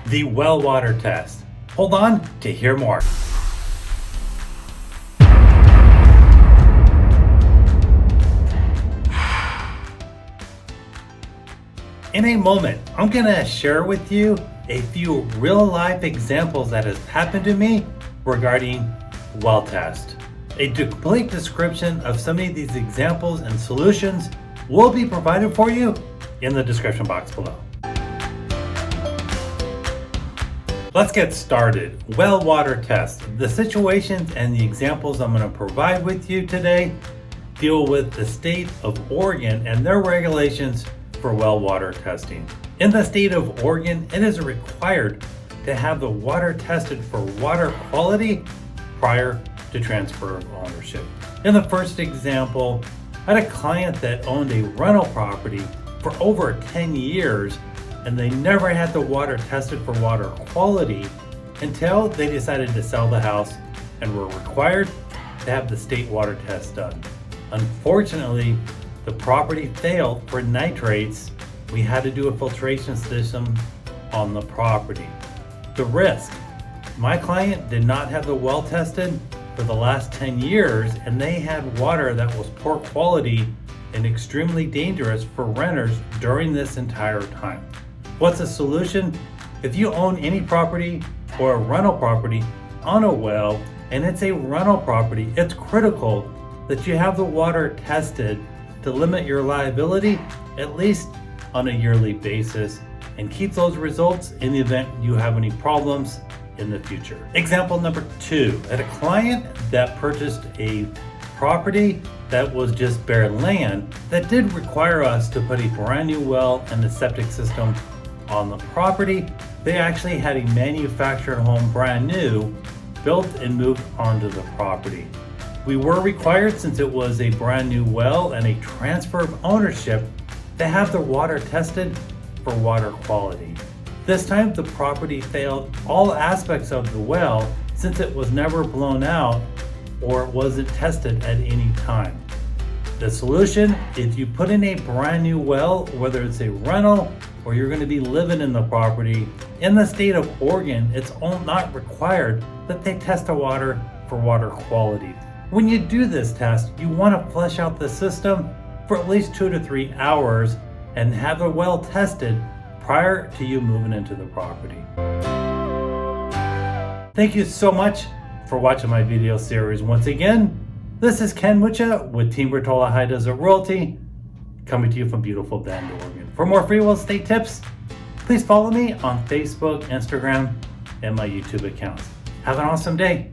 the well water test. Hold on to hear more. In a moment, I'm gonna share with you a few real life examples that has happened to me regarding well test. A complete description of some of these examples and solutions will be provided for you in the description box below. Let's get started. Well water test. The situations and the examples I'm going to provide with you today deal with the state of Oregon and their regulations for well water testing. In the state of Oregon, it is required to have the water tested for water quality prior to transfer of ownership. In the first example, I had a client that owned a rental property for over 10 years and they never had the water tested for water quality until they decided to sell the house and were required to have the state water test done. Unfortunately, the property failed for nitrates. We had to do a filtration system on the property. The risk, my client did not have the well tested for the last 10 years and they had water that was poor quality and extremely dangerous for renters during this entire time. What's the solution? If you own any property or a rental property on a well and it's a rental property, it's critical that you have the water tested to limit your liability at least on a yearly basis and keep those results in the event you have any problems in the future. Example number 2, I had a client that purchased a property that was just bare land that did require us to put a brand new well and a septic system on the property. They actually had a manufactured home brand new built and moved onto the property. We were required, since it was a brand new well and a transfer of ownership, to have the water tested for water quality. This time the property failed all aspects of the well since it was never blown out or wasn't tested at any time. The solution, if you put in a brand new well, whether it's a rental or you're going to be living in the property, in the state of Oregon, it's not required that they test the water for water quality. When you do this test, you want to flush out the system for at least 2 to 3 hours and have the well tested prior to you moving into the property. Thank you so much for watching my video series. Once again, this is Ken Mucha with Team Bertola High Desert Royalty, coming to you from beautiful Bend, Oregon. For more free real estate tips, please follow me on Facebook, Instagram, and my YouTube accounts. Have an awesome day.